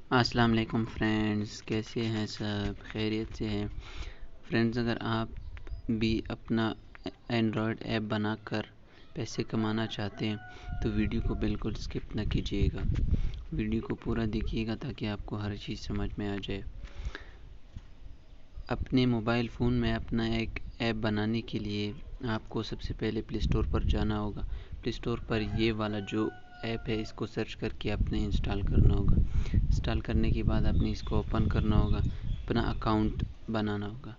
अस्सलाम वालेकुम फ्रेंड्स, कैसे हैं सब? खैरियत से हैं फ्रेंड्स। अगर आप भी अपना एंड्रॉयड ऐप बनाकर पैसे कमाना चाहते हैं तो वीडियो को बिल्कुल स्किप ना कीजिएगा। वीडियो को पूरा देखिएगा ताकि आपको हर चीज़ समझ में आ जाए। अपने मोबाइल फ़ोन में अपना एक ऐप बनाने के लिए आपको सबसे पहले प्ले स्टोर पर जाना होगा। प्ले स्टोर पर ये वाला जो ऐप है इसको सर्च करके आपने इंस्टॉल करना होगा। इंस्टॉल करने के बाद आपने इसको ओपन करना होगा, अपना अकाउंट बनाना होगा।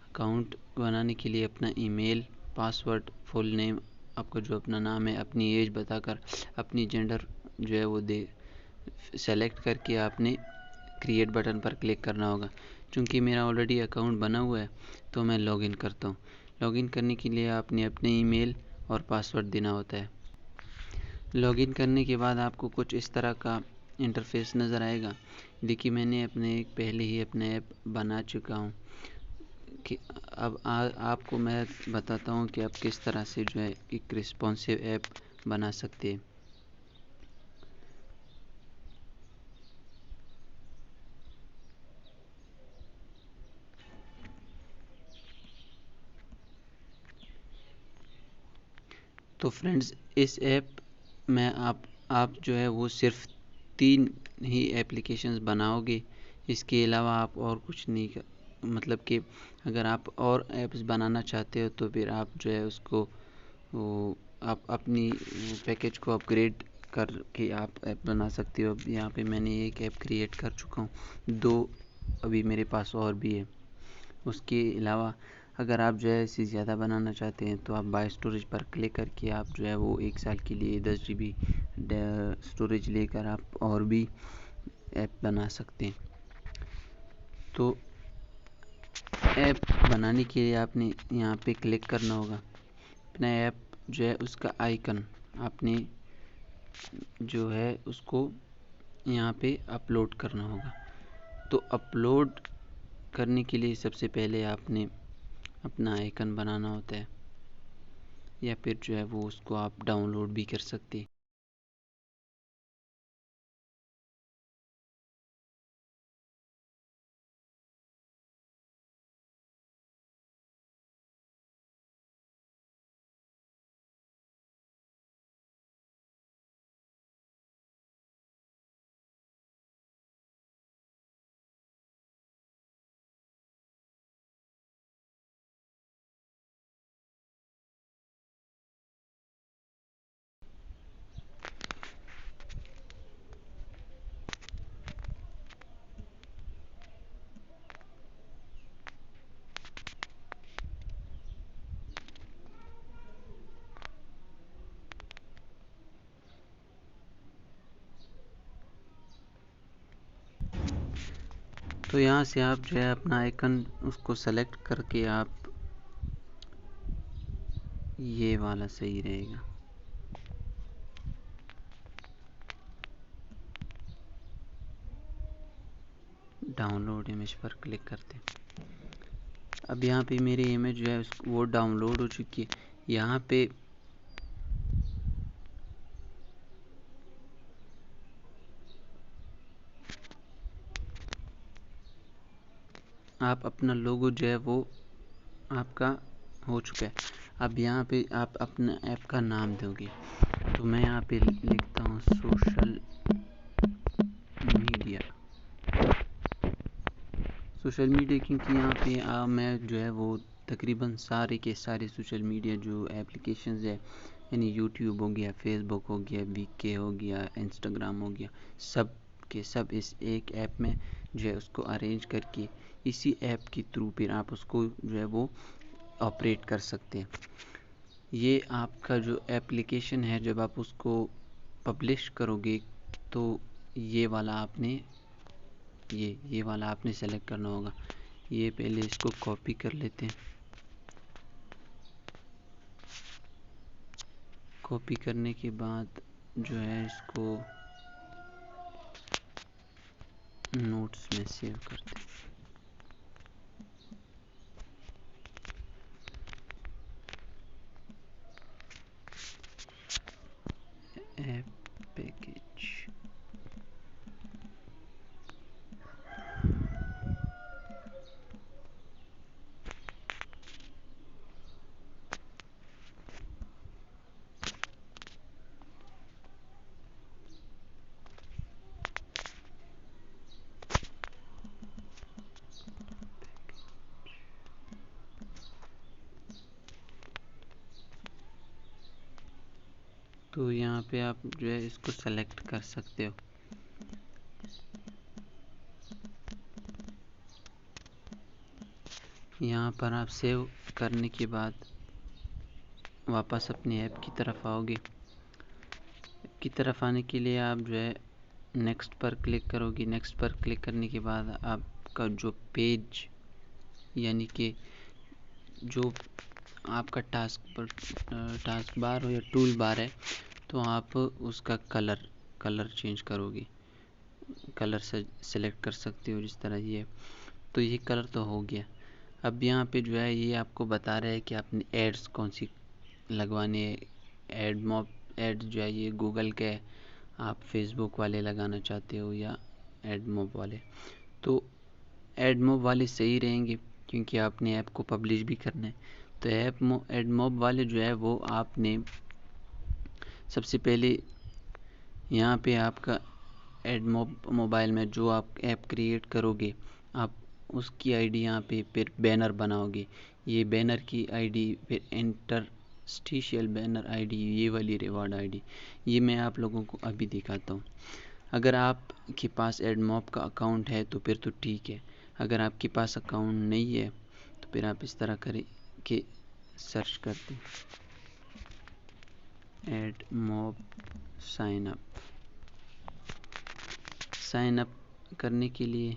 अकाउंट बनाने के लिए अपना ईमेल, पासवर्ड, फुल नेम, आपका जो अपना नाम है, अपनी एज बताकर अपनी जेंडर जो है वो दे सेलेक्ट करके आपने क्रिएट बटन पर क्लिक करना होगा। चूँकि मेरा ऑलरेडी अकाउंट बना हुआ है तो मैं लॉगिन करता हूँ। लॉगिन करने के लिए आपने अपने ईमेल और पासवर्ड देना होता है। लॉगिन करने के बाद आपको कुछ इस तरह का इंटरफेस नज़र आएगा। देखिए, मैंने पहले ही अपना ऐप बना चुका हूँ कि अब आपको मैं बताता हूँ कि आप किस तरह से जो है एक रिस्पॉन्सिव ऐप बना सकते हैं। तो फ्रेंड्स, इस ऐप में आप जो है वो सिर्फ 3 ही एप्लीकेशंस बनाओगे। इसके अलावा आप और कुछ नहीं मतलब कि अगर आप और ऐप्स बनाना चाहते हो तो फिर आप जो है उसको वो आप अपनी पैकेज को अपग्रेड करके आप ऐप बना सकते हो। अब यहाँ पे मैंने एक ऐप क्रिएट कर चुका हूँ, 2 अभी मेरे पास और भी है। उसके अलावा अगर आप जो है इसे ज़्यादा बनाना चाहते हैं तो आप बाय स्टोरेज पर क्लिक करके आप जो है वो 1 साल के लिए 10 GB स्टोरेज लेकर आप और भी ऐप बना सकते हैं। तो ऐप बनाने के लिए आपने यहाँ पे क्लिक करना होगा। अपना ऐप जो है उसका आइकन आपने जो है उसको यहाँ पे अपलोड करना होगा। तो अपलोड करने के लिए सबसे पहले आपने अपना आइकन बनाना होता है, या फिर जो है वो उसको आप डाउनलोड भी कर सकते हैं। तो यहाँ से आप जो है अपना आइकन उसको सेलेक्ट करके आप ये वाला सही रहेगा। डाउनलोड इमेज पर क्लिक करते हैं। अब यहाँ पे मेरी इमेज जो है वो डाउनलोड हो चुकी है। यहाँ पे आप अपना लोगो जो है वो आपका हो चुका है। अब यहाँ पे आप अपना ऐप का नाम दोगे। तो मैं यहाँ पे लिखता हूँ सोशल मीडिया। सोशल मीडिया क्योंकि यहाँ पे मैं जो है वो तकरीबन सारे के सारे सोशल मीडिया जो एप्लीकेशंस है, यानी यूट्यूब हो गया, फेसबुक हो गया, वीके हो गया, इंस्टाग्राम हो गया, सब के सब इस एक ऐप में जो है उसको अरेंज करके इसी ऐप के थ्रू फिर आप उसको जो है वो ऑपरेट कर सकते हैं। ये आपका जो एप्लीकेशन है जब आप उसको पब्लिश करोगे तो ये वाला आपने सेलेक्ट करना होगा। ये पहले इसको कॉपी कर लेते हैं। कॉपी करने के बाद जो है इसको नोट्स में सेव करते हैं। ऐप पैकेज तो यहाँ पे आप जो है इसको सेलेक्ट कर सकते हो। यहाँ पर आप सेव करने के बाद वापस अपनी ऐप की तरफ आओगे। ऐप की तरफ आने के लिए आप जो है नेक्स्ट पर क्लिक करोगे। नेक्स्ट पर क्लिक करने के बाद आपका जो पेज यानी कि जो आपका टास्क बार हो या टूल बार है, तो आप उसका कलर चेंज करोगे। कलर से सेलेक्ट कर सकते हो जिस तरह ये। तो ये कलर तो हो गया। अब यहाँ पे जो है ये आपको बता रहा है कि आपने एड्स कौन सी लगवाने हैं। एड जो है ये गूगल के, आप फेसबुक वाले लगाना चाहते हो या एडमोब वाले। तो एडमोब वाले सही रहेंगे क्योंकि आपने ऐप को पब्लिश भी करना है। तो एडमोब वाले जो है वो आपने सबसे पहले यहाँ पे आपका एडमोब मोबाइल में जो आप ऐप क्रिएट करोगे, आप उसकी आईडी यहाँ पे फिर बैनर बनाओगे। ये बैनर की आईडी फिर इंटरस्टिशियल बैनर आईडी, ये वाली रिवॉर्ड आईडी, ये मैं आप लोगों को अभी दिखाता हूँ। अगर आपके पास एडमोब का अकाउंट है तो फिर तो ठीक है। अगर आपके पास अकाउंट नहीं है तो फिर आप इस तरह करें कि सर्च करते एडमोब साइन अप करने के लिए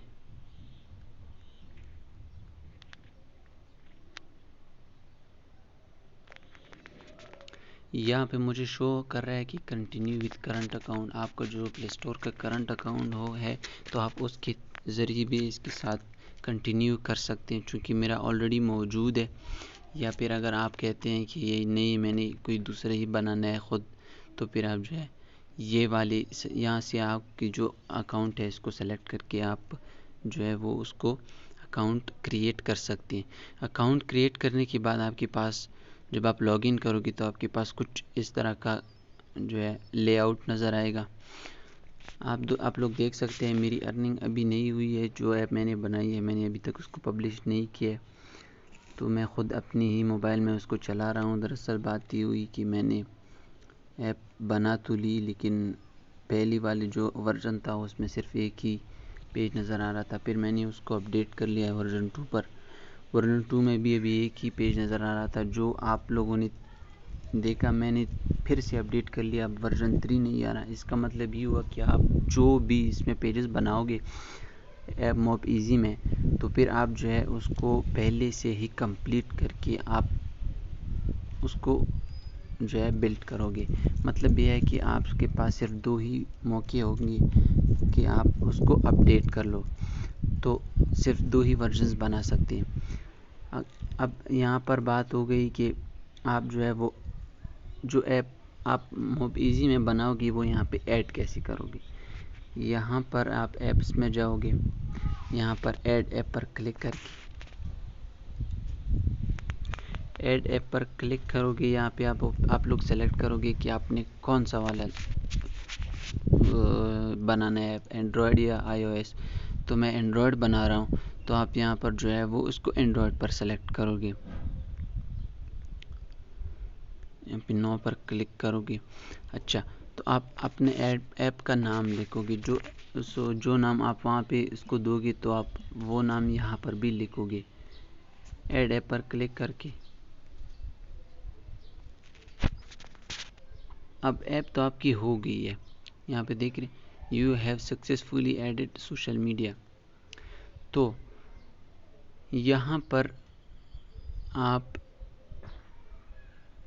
यहाँ पे मुझे शो कर रहा है कि कंटिन्यू विद करंट अकाउंट। आपका जो प्ले स्टोर का करंट अकाउंट है तो आप उसके ज़रिए भी इसके साथ कंटिन्यू कर सकते हैं, चूँकि मेरा ऑलरेडी मौजूद है। या फिर अगर आप कहते हैं कि ये नहीं, मैंने कोई दूसरा ही बनाना है ख़ुद, तो फिर आप जो है ये वाले यहाँ से आपकी जो अकाउंट है इसको सेलेक्ट करके आप जो है वो उसको अकाउंट क्रिएट कर सकते हैं। अकाउंट क्रिएट करने के बाद आपके पास जब आप लॉगिन करोगे तो आपके पास कुछ इस तरह का जो है लेआउट नज़र आएगा। आप लोग देख सकते हैं मेरी अर्निंग अभी नहीं हुई है। जो ऐप मैंने बनाई है मैंने अभी तक उसको पब्लिश नहीं किया है, तो मैं ख़ुद अपनी ही मोबाइल में उसको चला रहा हूँ। दरअसल बात ये हुई कि मैंने ऐप बना तो ली, लेकिन पहली वाली जो वर्जन था उसमें सिर्फ एक ही पेज नज़र आ रहा था। फिर मैंने उसको अपडेट कर लिया वर्जन 2 पर। वर्जन 2 में भी अभी एक ही पेज नज़र आ रहा था जो आप लोगों ने देखा। मैंने फिर से अपडेट कर लिया, अब वर्जन 3 नहीं आ रहा। इसका मतलब ये हुआ कि आप जो भी इसमें पेजेस बनाओगे ऐप मोब ईजी में, तो फिर आप जो है उसको पहले से ही कंप्लीट करके आप उसको जो है बिल्ड करोगे। मतलब ये है कि आपके पास सिर्फ 2 ही मौके होंगे कि आप उसको अपडेट कर लो, तो सिर्फ 2 ही वर्जन्स बना सकते हैं। अब यहाँ पर बात हो गई कि आप जो है वो जो ऐप आप मोब ईजी में बनाओगे वो यहाँ पे ऐड कैसे करोगे। यहाँ पर आप ऐप्स में जाओगे, यहाँ पर ऐड ऐप पर क्लिक करके ऐड ऐप पर क्लिक करोगे। यहाँ पे आप लोग सेलेक्ट करोगे कि आपने कौन सा वाला बनाना है, एंड्रॉयड या iOS। तो मैं एंड्रॉयड बना रहा हूँ, तो आप यहाँ पर जो है वो उसको एंड्रॉयड पर सेलेक्ट करोगे। यहाँ पे नो पर क्लिक करोगे। अच्छा, तो आप अपने ऐप का नाम लिखोगे। जो नाम आप वहाँ पे इसको दोगे तो आप वो नाम यहाँ पर भी लिखोगे ऐड ऐप पर क्लिक करके। अब ऐप तो आपकी हो गई है। यहाँ पे देख रहे you have successfully added social media. तो यहाँ पर आप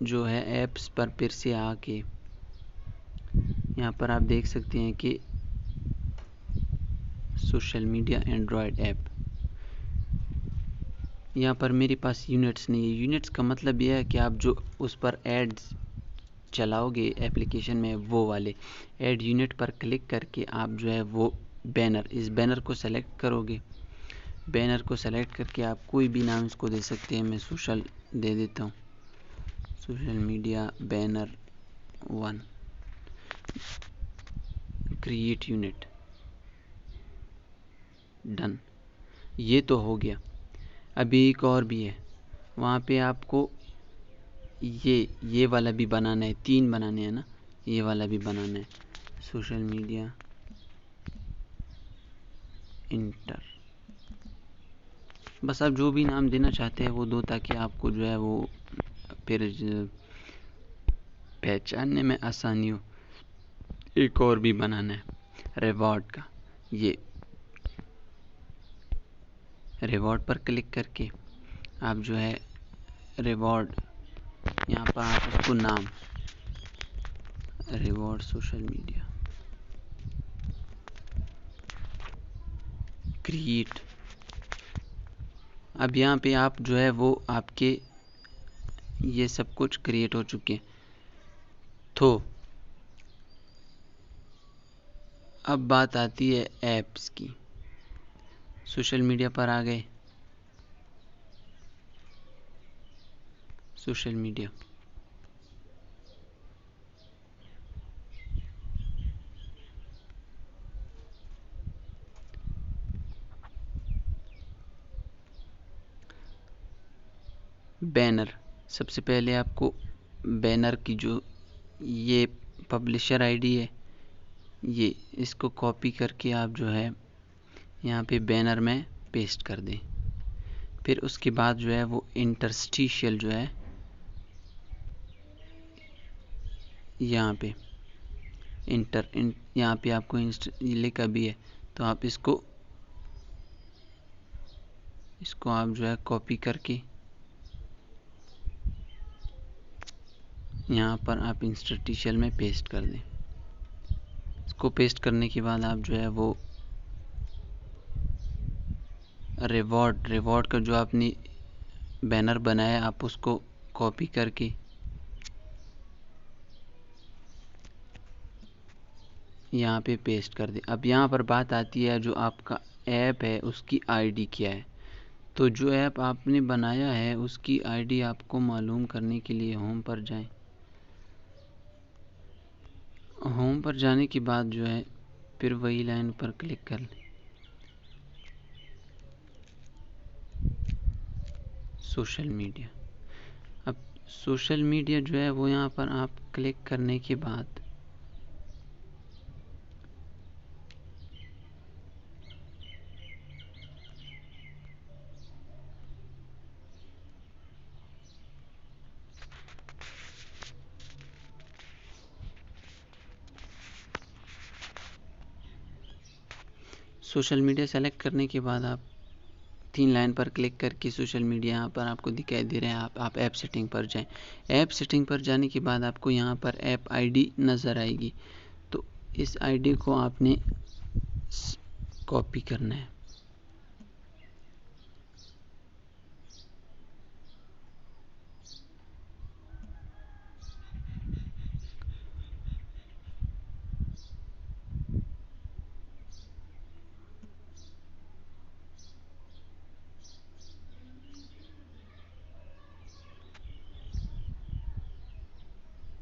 जो है ऐप्स पर फिर से आके यहाँ पर आप देख सकते हैं कि सोशल मीडिया एंड्रॉयड ऐप। यहाँ पर मेरे पास यूनिट्स नहीं है। यूनिट्स का मतलब यह है कि आप जो उस पर एड्स चलाओगे एप्लीकेशन में वो वाले। ऐड यूनिट पर क्लिक करके आप जो है वो इस बैनर को सेलेक्ट करोगे। बैनर को सेलेक्ट करके आप कोई भी नाम इसको दे सकते हैं। मैं सोशल दे देता हूँ, social media banner 1, create unit, done. ये तो हो गया। अभी एक और भी है, वहाँ पे आपको ये वाला भी बनाना है। 3 बनाने हैं ना, ये वाला भी बनाना है, सोशल मीडिया इंटर। बस आप जो भी नाम देना चाहते हैं वो दो, ताकि आपको जो है वो फिर पहचानने में आसानी हो। एक और भी बनाना है रिवॉर्ड का। ये रिवॉर्ड पर क्लिक करके आप जो है रिवॉर्ड, यहाँ पर आप उसको नाम रिवॉर्ड सोशल मीडिया क्रिएट। अब यहाँ पे आप जो है वो आपके ये सब कुछ क्रिएट हो चुके हैं। तो अब बात आती है ऐप्स की। सोशल मीडिया पर आ गए, सोशल मीडिया बैनर। सबसे पहले आपको बैनर की जो ये पब्लिशर आईडी है, ये इसको कॉपी करके आप जो है यहाँ पे बैनर में पेस्ट कर दें। फिर उसके बाद जो है वो इंटरस्टिशियल जो है यहाँ पे यहाँ पे आपको लिखा भी है, तो आप इसको आप जो है कॉपी करके यहाँ पर आप इंटरस्टिशियल में पेस्ट कर दें। इसको पेस्ट करने के बाद आप जो है वो रिवॉर्ड का जो आपने बैनर बनाया आप उसको कॉपी करके यहाँ पे पेस्ट कर दें। अब यहाँ पर बात आती है जो आपका ऐप है उसकी आईडी क्या है। तो जो ऐप आपने बनाया है उसकी आईडी आपको मालूम करने के लिए होम पर जाएं। होम पर जाने के बाद जो है फिर वही लाइन पर क्लिक कर लें, सोशल मीडिया। अब सोशल मीडिया जो है वो यहाँ पर आप क्लिक करने के बाद सोशल मीडिया सेलेक्ट करने के बाद आप 3 लाइन पर क्लिक करके सोशल मीडिया यहाँ पर आपको दिखाई दे रहे हैं। आप ऐप सेटिंग पर जाएं। ऐप सेटिंग पर जाने के बाद आपको यहाँ पर ऐप आईडी नज़र आएगी, तो इस आईडी को आपने कॉपी करना है।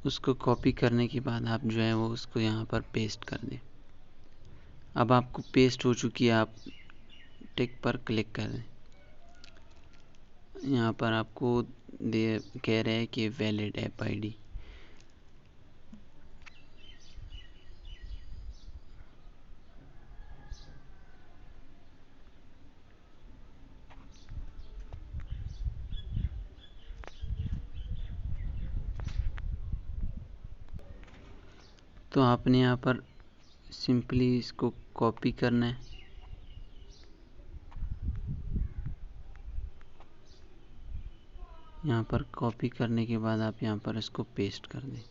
उसको कॉपी करने के बाद आप जो है वो उसको यहाँ पर पेस्ट कर दें। अब आपको पेस्ट हो चुकी है, आप टिक पर क्लिक कर दें। यहाँ पर आपको कह रहे हैं कि वैलिड ऐप आईडी। तो आपने यहाँ पर सिंपली इसको कॉपी करना है। यहाँ पर कॉपी करने के बाद आप यहाँ पर इसको पेस्ट कर दें।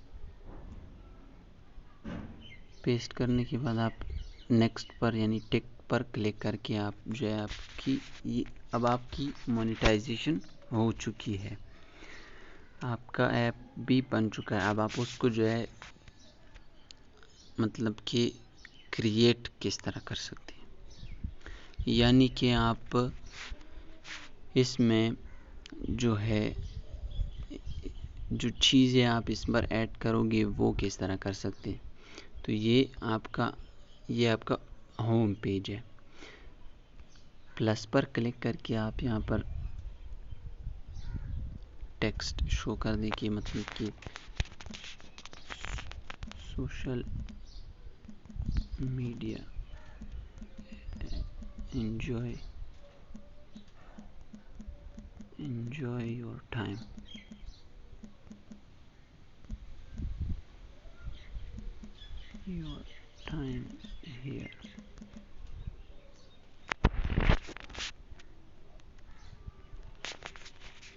पेस्ट करने के बाद आप नेक्स्ट पर यानी टिक पर क्लिक करके आप जो है आपकी अब आपकी मोनेटाइजेशन हो चुकी है। आपका ऐप भी बन चुका है। अब आप उसको जो है मतलब कि क्रिएट किस तरह कर सकते हैं, यानी कि आप इसमें जो है जो चीज़ें आप इस पर ऐड करोगे वो किस तरह कर सकते हैं। तो ये आपका होम पेज है। प्लस पर क्लिक करके आप यहाँ पर टेक्स्ट शो कर दें कि मतलब कि social media enjoy your time here।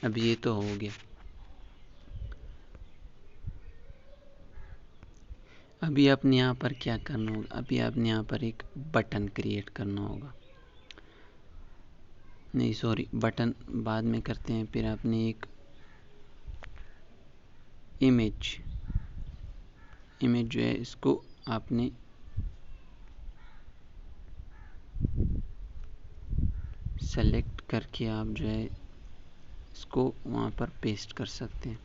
अब ये तो हो गया। अभी आपने यहाँ पर क्या करना होगा, अभी आपने यहाँ पर एक बटन क्रिएट करना होगा। नहीं सॉरी, बटन बाद में करते हैं। फिर आपने एक इमेज जो है इसको आपने सेलेक्ट करके आप जो है इसको वहाँ पर पेस्ट कर सकते हैं।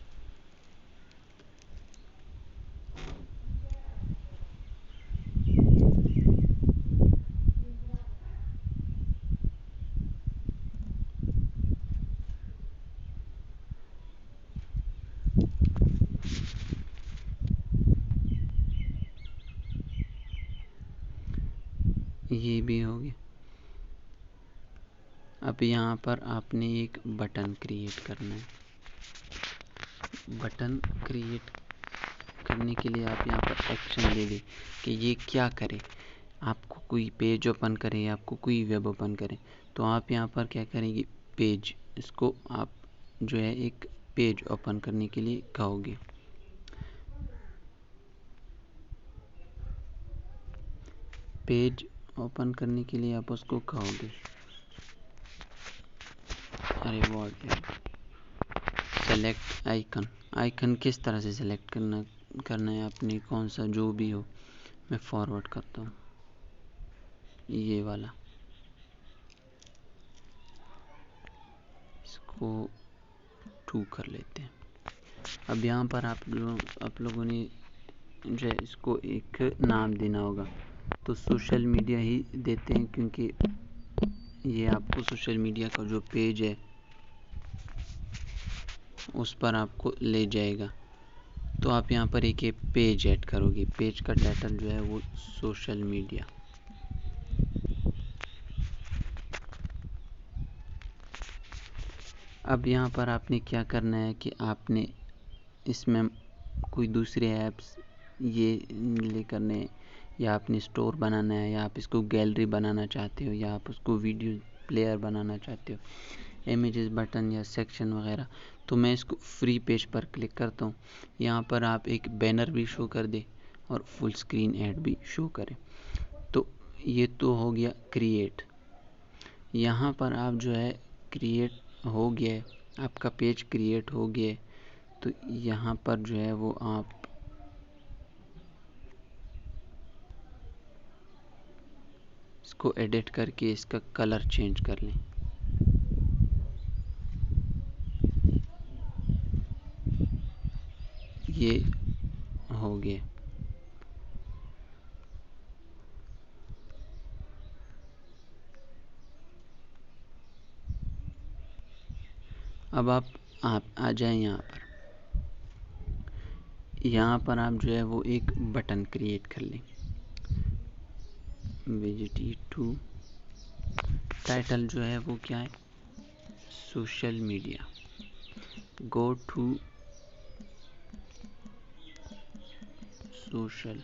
ये भी हो गया। अब यहाँ पर आपने एक बटन क्रिएट करना है। बटन क्रिएट करने के लिए आप यहाँ पर एक्शन ले लें कि ये क्या करे। आपको कोई पेज ओपन करे, आपको कोई वेब ओपन करे, तो आप यहाँ पर क्या करेंगे, पेज, इसको आप जो है एक पेज ओपन करने के लिए कहोगे। पेज ओपन करने के लिए आप उसको कहोगे, अरे वर्ड सेलेक्ट आइकन। आइकन किस तरह से सेलेक्ट करना है आपने, कौन सा जो भी हो। मैं फॉरवर्ड करता हूँ ये वाला, इसको 2 कर लेते हैं। अब यहाँ पर आप लोगों ने जो है इसको एक नाम देना होगा। तो सोशल मीडिया ही देते हैं, क्योंकि ये आपको सोशल मीडिया का जो पेज है उस पर आपको ले जाएगा। तो आप यहाँ पर एक पेज ऐड करोगे। पेज का टाइटल जो है वो सोशल मीडिया। अब यहाँ पर आपने क्या करना है कि आपने इसमें कोई दूसरे ऐप्स ये ले करने, या आपने स्टोर बनाना है, या आप इसको गैलरी बनाना चाहते हो, या आप उसको वीडियो प्लेयर बनाना चाहते हो, इमेजेस बटन या सेक्शन वगैरह। तो मैं इसको फ्री पेज पर क्लिक करता हूँ। यहाँ पर आप एक बैनर भी शो कर दे और फुल स्क्रीन ऐड भी शो करें। तो ये तो हो गया क्रिएट। यहाँ पर आप जो है क्रिएट हो गया, आपका पेज क्रिएट हो गया। तो यहाँ पर जो है वो आप इसको एडिट करके इसका कलर चेंज कर लें। ये हो गया। अब आप आ जाएं यहाँ पर आप जो है वो एक बटन क्रिएट कर लें। VGT2 टाइटल जो है वो क्या है, social media. Go to social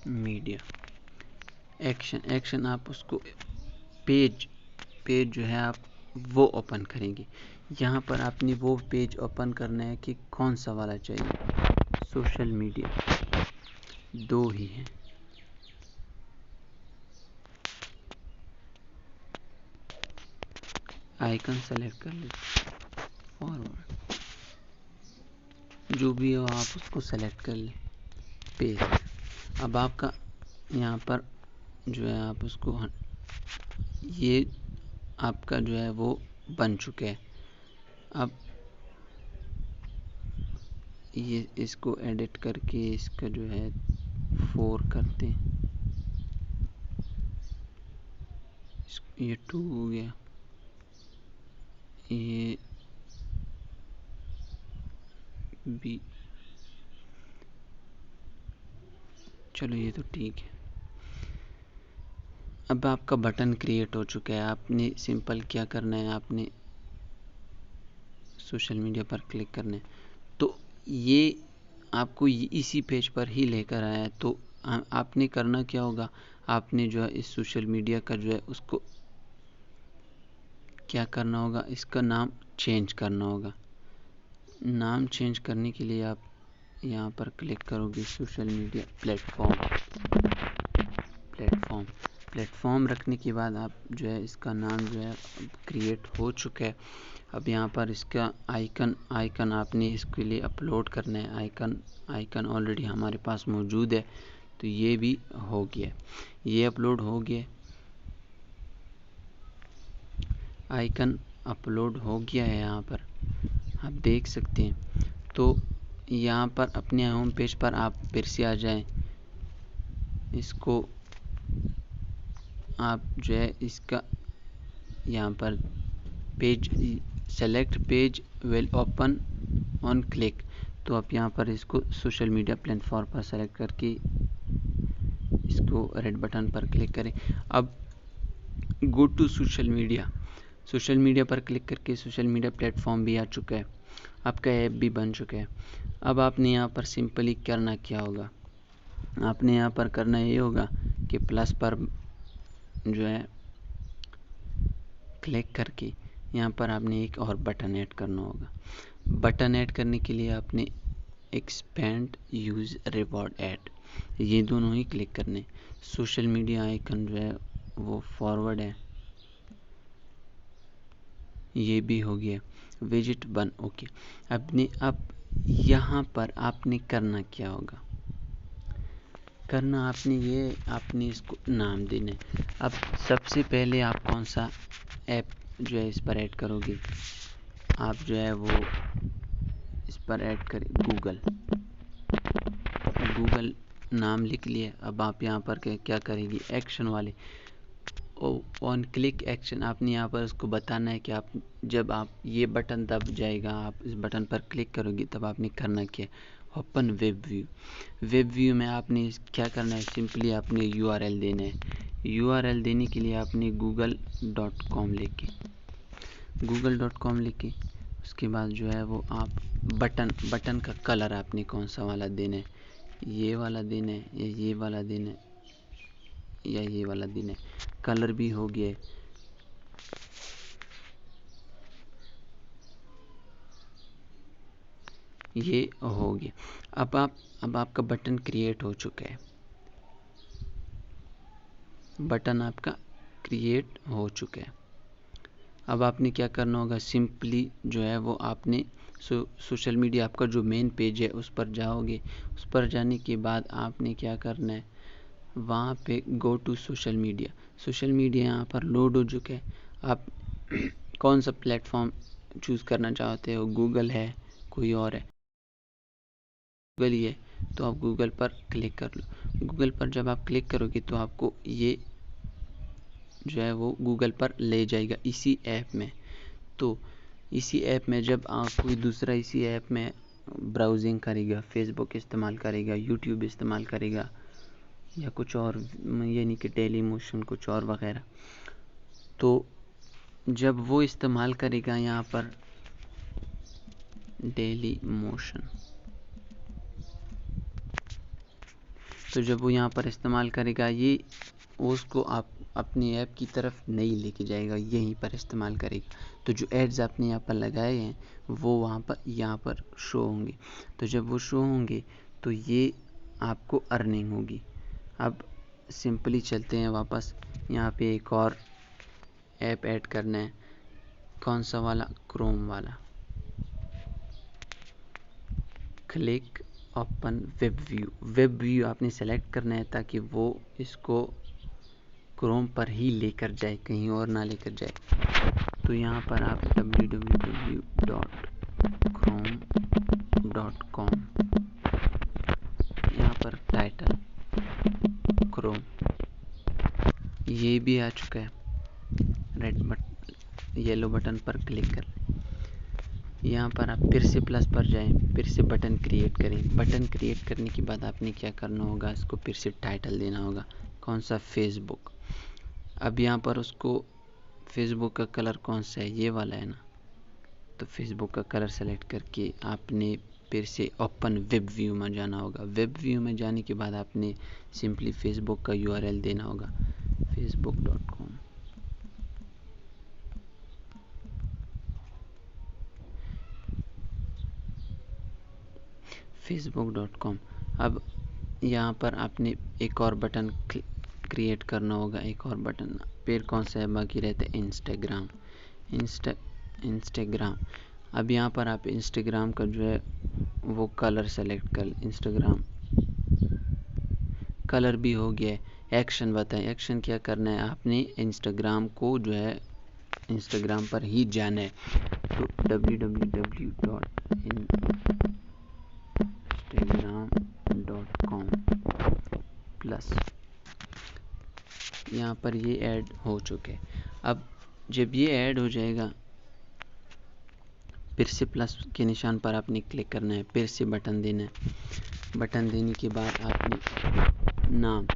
media. Action आप उसको पेज जो है आप वो ओपन करेंगे। यहाँ पर आपने वो पेज ओपन करना है कि कौन सा वाला चाहिए। सोशल मीडिया 2 ही हैं। आइकन सेलेक्ट कर लीजिए, फॉरवर्ड जो भी हो आप उसको सेलेक्ट कर लें, पेज। अब आपका यहाँ पर जो है आप उसको, ये आपका जो है वो बन चुका है। अब ये इसको एडिट करके इसका जो है 4 करते हैं। ये 2 हो गया, ये भी चलो ये तो ठीक है। अब आपका बटन क्रिएट हो चुका है। आपने सिंपल क्या करना है, आपने सोशल मीडिया पर क्लिक करना है। तो ये आपको इसी पेज पर ही लेकर आया है। तो आपने करना क्या होगा, आपने जो है इस सोशल मीडिया का जो है उसको क्या करना होगा, इसका नाम चेंज करना होगा। नाम चेंज करने के लिए आप यहाँ पर क्लिक करोगे, सोशल मीडिया प्लेटफॉर्म रखने के बाद आप जो है इसका नाम जो है क्रिएट हो चुका है। अब यहाँ पर इसका आइकन आपने इसके लिए अपलोड करना है। आइकन ऑलरेडी हमारे पास मौजूद है, तो ये भी हो गया, ये अपलोड हो गया, आइकन अपलोड हो गया है। यहाँ पर आप देख सकते हैं। तो यहाँ पर अपने होम पेज पर आप फिर से आ जाएं। इसको आप जो है इसका यहाँ पर page select page will open on click, तो आप यहाँ पर इसको सोशल मीडिया प्लेटफॉर्म पर सेलेक्ट करके इसको रेड बटन पर क्लिक करें। अब गो टू सोशल मीडिया पर क्लिक करके सोशल मीडिया प्लेटफॉर्म भी आ चुका है, आपका ऐप भी बन चुका है। अब आपने यहाँ पर सिंपली करना क्या होगा, आपने यहाँ पर करना ये होगा कि प्लस पर जो है क्लिक करके यहाँ पर आपने एक और बटन ऐड करना होगा। बटन ऐड करने के लिए आपने एक्सपेंड यूज रिवॉर्ड ऐड, ये दोनों ही क्लिक करने। सोशल मीडिया आइकन जो है वो फॉरवर्ड है, ये भी हो गया। विजिट बन ओके। अब यहाँ पर आपने करना क्या होगा, आपने इसको नाम देना है। अब सबसे पहले आप कौन सा ऐप जो है इस पर ऐड करोगे, आप जो है वो इस पर ऐड करें गूगल नाम लिख लिए। अब आप यहाँ पर क्या करेंगे, एक्शन वाले ऑन क्लिक एक्शन, आपने यहाँ पर उसको बताना है कि आप जब आप ये बटन दब जाएगा, आप इस बटन पर क्लिक करोगे, तब आपने करना क्या, ओपन वेब व्यू में आपने क्या करना है, सिंपली आपने URL देना है। URL देने के लिए आपने google.com लिख के उसके बाद जो है वो आप बटन का कलर आपने कौन सा वाला देना है, ये वाला देना है या ये वाला देना है या ये वाला देना है। कलर भी हो गया, ये हो गया। अब आपका बटन क्रिएट हो चुका है, बटन आपका क्रिएट हो चुका है। अब आपने क्या करना होगा, सिंपली जो है वो आपने सोशल मीडिया आपका जो मेन पेज है उस पर जाओगे। उस पर जाने के बाद आपने क्या करना है, वहाँ पे गो टू सोशल मीडिया यहाँ पर लोड हो चुका है। आप कौन सा प्लेटफॉर्म चूज़ करना चाहते हो, गूगल है कोई और है, गूगल ही है, तो आप गूगल पर क्लिक कर लो। गूगल पर जब आप क्लिक करोगे तो आपको ये जो है वो गूगल पर ले जाएगा इसी ऐप में। तो इसी ऐप में जब कोई दूसरा इसी ऐप में ब्राउजिंग करेगा, फेसबुक इस्तेमाल करेगा, यूट्यूब इस्तेमाल करेगा या कुछ और, यानी कि डेली मोशन कुछ और वगैरह, तो जब वो इस्तेमाल करेगा यहाँ पर डेली मोशन, तो जब वो यहाँ पर इस्तेमाल करेगा, ये उसको आप अपनी ऐप की तरफ नहीं लेके जाएगा, यहीं पर इस्तेमाल करेगा। तो जो एड्स आपने यहाँ पर लगाए हैं वो यहाँ पर शो होंगे। तो जब वो शो होंगे तो ये आपको अर्निंग होगी। अब सिंपली चलते हैं वापस, यहाँ पे एक और ऐप ऐड करना है, कौन सा वाला, क्रोम वाला। क्लिक ओपन वेब व्यू आपने सेलेक्ट करना है ताकि वो इसको क्रोम पर ही लेकर जाए, कहीं और ना लेकर जाए। तो यहाँ पर आप www.chrome.com, यहाँ पर टाइटल क्रोम, ये भी आ चुका है। येलो बटन पर क्लिक कर, यहाँ पर आप फिर से प्लस पर जाएं, फिर से बटन क्रिएट करें। बटन क्रिएट करने के बाद आपने क्या करना होगा, इसको फिर से टाइटल देना होगा। कौन सा? फेसबुक। अब यहाँ पर उसको फेसबुक का कलर कौन सा है, ये वाला है ना, तो फेसबुक का कलर सेलेक्ट करके आपने फिर से ओपन वेब व्यू में जाना होगा। वेब व्यू में जाने के बाद आपने सिंपली फेसबुक का यूआरएल देना होगा, facebook.com। facebook.com। अब यहाँ पर आपने एक और बटन क्रिएट करना होगा, एक और बटन। फिर कौन सा है बाकी रहता है? इंस्टाग्राम। इंस्टाग्राम। अब यहाँ पर आप इंस्टाग्राम का जो है वो कलर सेलेक्ट कर। इंस्टाग्राम कलर भी हो गया है। एक्शन बताएं, एक्शन क्या करना है आपने? इंस्टाग्राम को जो है इंस्टाग्राम पर ही जाना है, तो www.instagram.com प्लस। यहाँ पर ये ऐड हो चुके हैं। अब जब ये ऐड हो जाएगा, फिर से प्लस के निशान पर आपने क्लिक करना है, फिर से बटन देना है। बटन देने के बाद आपने नाम,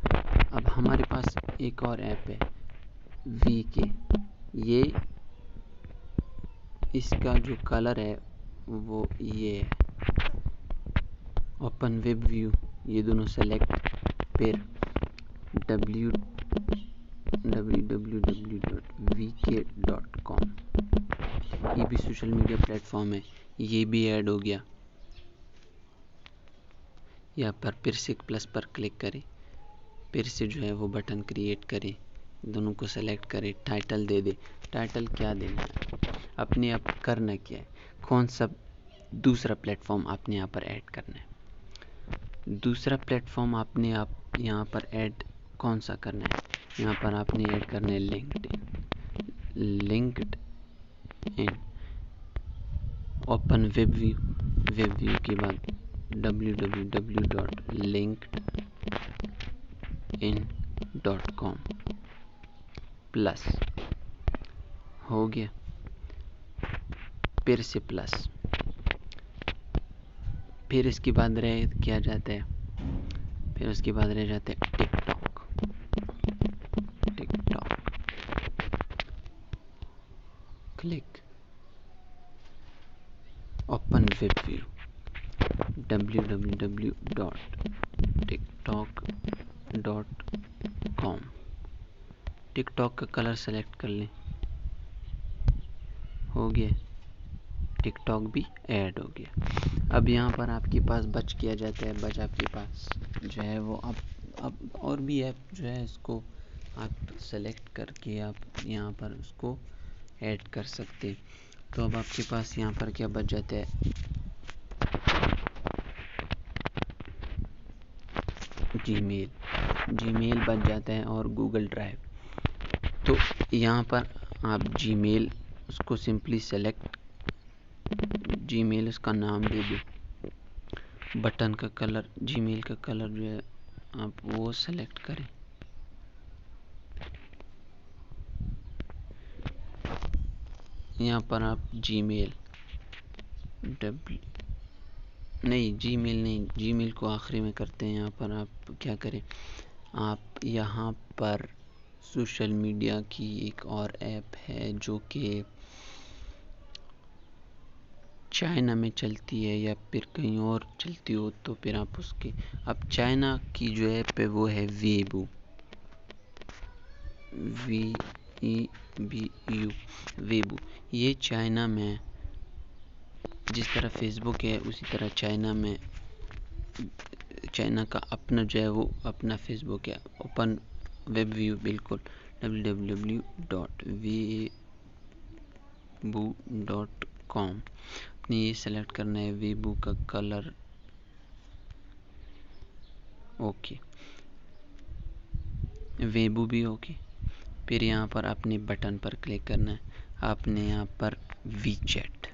अब हमारे पास एक और ऐप है VK, ये इसका जो कलर है वो ये है। ओपन वेब व्यू, ये दोनों सेलेक्ट, फिर www.vk.com। ये भी सोशल मीडिया प्लेटफॉर्म है, ये भी ऐड हो गया। यहाँ पर फिर से प्लस पर क्लिक करें, फिर से जो है वो बटन क्रिएट करें, दोनों को सेलेक्ट करें, टाइटल दे दे। टाइटल क्या देना है अपने, आप करना क्या है, कौन सा दूसरा प्लेटफॉर्म आपने यहाँ पर ऐड करना है। दूसरा प्लेटफॉर्म आपने आप यहाँ पर ऐड कौन सा करना है? यहाँ पर आपने ऐड करना है LinkedIn. Open web view, web view के बाद www.linkedin.com प्लस हो गया। फिर से प्लस, फिर इसके बाद रह क्या जाता है, फिर उसके बाद रह जाता है TikTok. Click, open web view, www.tiktok.com। TikTok का कलर सेलेक्ट कर लें, हो गया, टिकटॉक भी ऐड हो गया। अब यहाँ पर आपके पास बच किया जाता है, बच आपके पास जो है वो अब और भी ऐप जो है इसको आप सेलेक्ट करके आप यहाँ पर उसको ऐड कर सकते हैं। तो अब आपके पास यहाँ पर क्या बच जाता है? जीमेल बच जाता है और गूगल ड्राइव। तो यहाँ पर आप जीमेल उसको सिंपली सेलेक्ट, जीमेल उसका नाम दे दो, बटन का कलर, जीमेल का कलर जो है आप वो सेलेक्ट करें। यहाँ पर आप जीमेल नहीं, जीमेल को आखिरी में करते हैं। यहाँ पर आप क्या करें, आप यहाँ पर सोशल मीडिया की एक और ऐप है जो कि चाइना में चलती है या फिर कहीं और चलती हो, तो फिर आप उसके, अब चाइना की जो ऐप है वो है वेबू, VEBU, वेबू। ये चाइना में जिस तरह फेसबुक है उसी तरह चाइना का अपना जो है वो अपना फेसबुक है। ओपन वेब व्यू, बिल्कुल www.weibo.com। अपने ये सेलेक्ट करना है, वेबू का कलर, ओके, वेबू भी ओके। फिर यहाँ पर अपने बटन पर क्लिक करना है। आपने यहाँ पर वीचैट,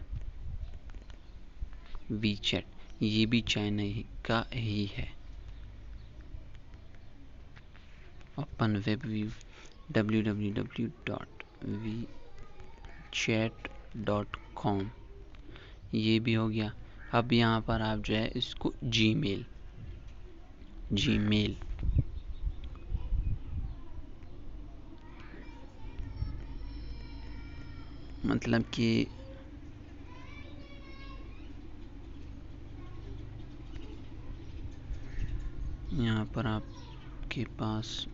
ये भी चाइना का ही है। Open web view, www.vchat.com। ये भी हो गया। अब यहाँ पर आप जो है इसको जीमेल मतलब कि यहाँ पर आपके पास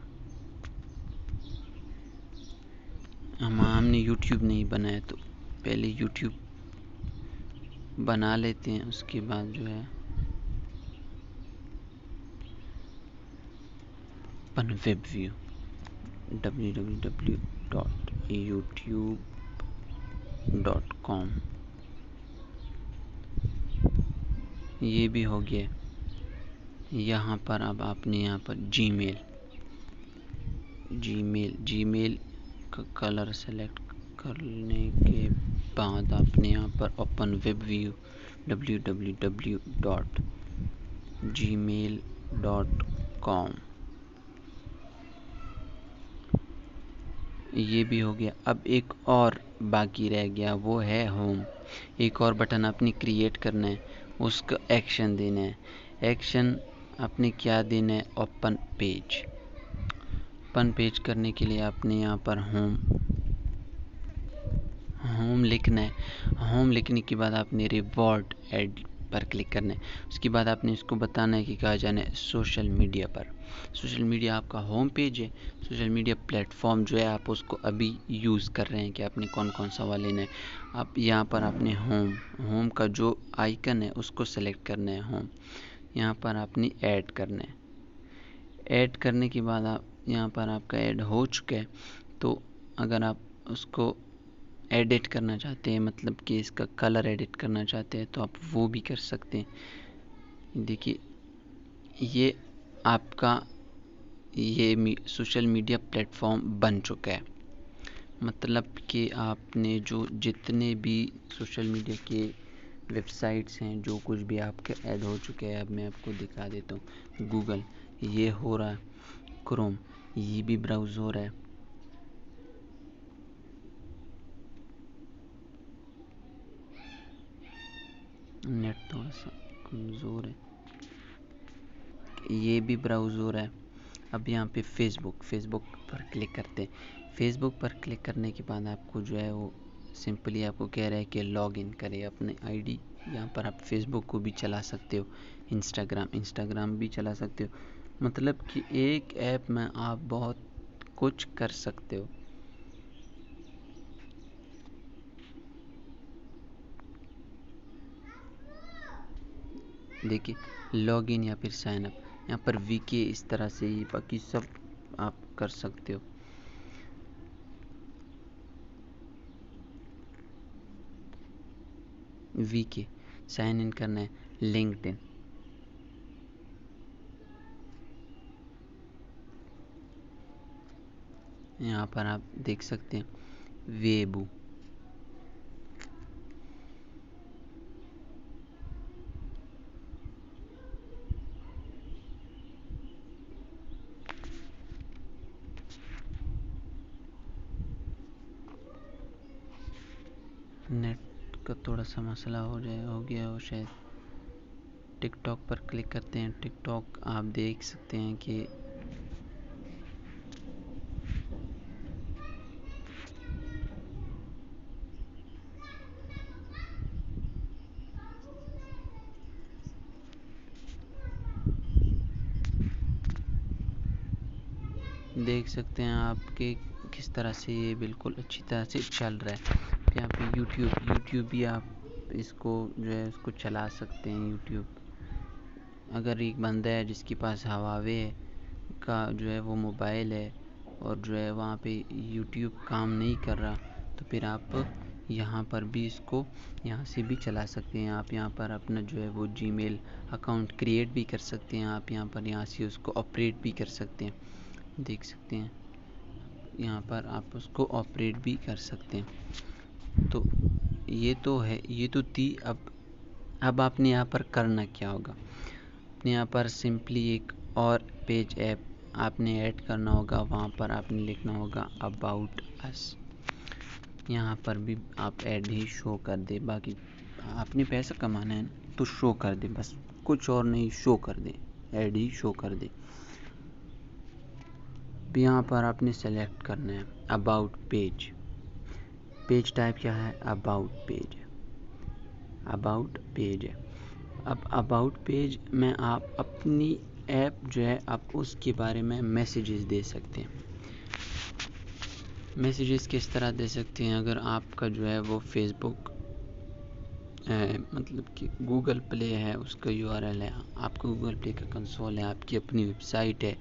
हमने यूट्यूब नहीं बनाया, तो पहले यूट्यूब बना लेते हैं, उसके बाद जो है अपन वेब व्यू www.youtube.com, ये भी हो गया। यहाँ पर अब आपने यहाँ पर जीमेल का कलर सेलेक्ट करने के बाद आपने यहाँ पर ओपन वेब व्यू www.gmail.com, ये भी हो गया। अब एक और बाकी रह गया, वो है होम। एक और बटन आपने क्रिएट करना है, उसका एक्शन देना है। एक्शन आपने क्या देना है? ओपन पेज करने के लिए आपने यहाँ पर होम लिखना है। होम लिखने के बाद आपने रिवॉर्ड ऐड पर क्लिक करना है। उसके बाद आपने इसको बताना है कि कहाँ जाना है, सोशल मीडिया पर। सोशल मीडिया आपका होम पेज है। सोशल मीडिया प्लेटफॉर्म जो है आप उसको अभी यूज़ कर रहे हैं कि आपने कौन कौन सा वाला लेना है। आप यहाँ पर आपने होम का जो आइकन है उसको सेलेक्ट करना है, होम। यहाँ पर आपने ऐड करना है। ऐड करने के बाद आप यहाँ पर आपका ऐड हो चुका है। तो अगर आप उसको एडिट करना चाहते हैं, मतलब कि इसका कलर एडिट करना चाहते हैं, तो आप वो भी कर सकते हैं। देखिए ये आपका ये सोशल मीडिया प्लेटफॉर्म बन चुका है। मतलब कि आपने जो जितने भी सोशल मीडिया के वेबसाइट्स हैं, जो कुछ भी आपके ऐड हो चुके हैं, अब मैं आपको दिखा देता हूँ। गूगल, ये हो रहा है। क्रोम, ये भी ब्राउज हो रहा है। नेट थोड़ा सा कमज़ोर है, ये भी ब्राउज हो रहा है। अब यहाँ पे फेसबुक पर क्लिक करते हैं। फेसबुक पर क्लिक करने के बाद आपको जो है वो सिंपली आपको कह रहा है कि लॉग इन करें अपने आईडी। यहाँ पर आप फेसबुक को भी चला सकते हो, इंस्टाग्राम भी चला सकते हो। मतलब कि एक ऐप में आप बहुत कुछ कर सकते हो। देखिए लॉग इन या फिर साइन अप, यहाँ पर वीके इस तरह से ही बाकी सब आप कर सकते हो। वीके साइन इन करना है। लिंक्डइन, यहाँ पर आप देख सकते हैं। वेबू, नेट का थोड़ा सा मसला हो गया हो शायद। टिकटॉक पर क्लिक करते हैं। टिकटॉक आप देख सकते हैं कि देख सकते हैं आपके किस तरह से ये बिल्कुल अच्छी तरह से चल रहा है। यहाँ पे यूट्यूब भी आप इसको जो है उसको चला सकते हैं। यूट्यूब, अगर एक बंदा है जिसके पास हवावे का जो है वो मोबाइल है और जो है वहाँ पे यूट्यूब काम नहीं कर रहा, तो फिर आप यहाँ पर भी इसको यहाँ से भी चला सकते हैं। आप यहाँ पर अपना जो है वो जीमेल अकाउंट क्रिएट भी कर सकते हैं। आप यहाँ से उसको ऑपरेट भी कर सकते हैं। देख सकते हैं यहाँ पर आप उसको ऑपरेट भी कर सकते हैं। तो ये तो है, ये तो थी। अब आपने यहाँ पर करना क्या होगा? आपने यहाँ पर सिंपली एक और पेज ऐप आपने ऐड करना होगा। वहाँ पर आपने लिखना होगा अबाउट अस। यहाँ पर भी आप ऐड ही शो कर दे, बाकी आपने पैसा कमाना है ना, तो शो कर दे, बस कुछ और नहीं, शो कर दे, ऐड ही शो कर दे। यहाँ पर आपने सेलेक्ट करना है अबाउट पेज। पेज टाइप क्या है? अबाउट पेज है, अबाउट पेज है। अब अबाउट पेज में आप अपनी ऐप जो है आप उसके बारे में मैसेजेस दे सकते हैं। मैसेजेस किस तरह दे सकते हैं? अगर आपका जो है वो फेसबुक मतलब कि गूगल प्ले है, उसका यूआरएल है, आपका गूगल प्ले का कंसोल है, आपकी अपनी वेबसाइट है,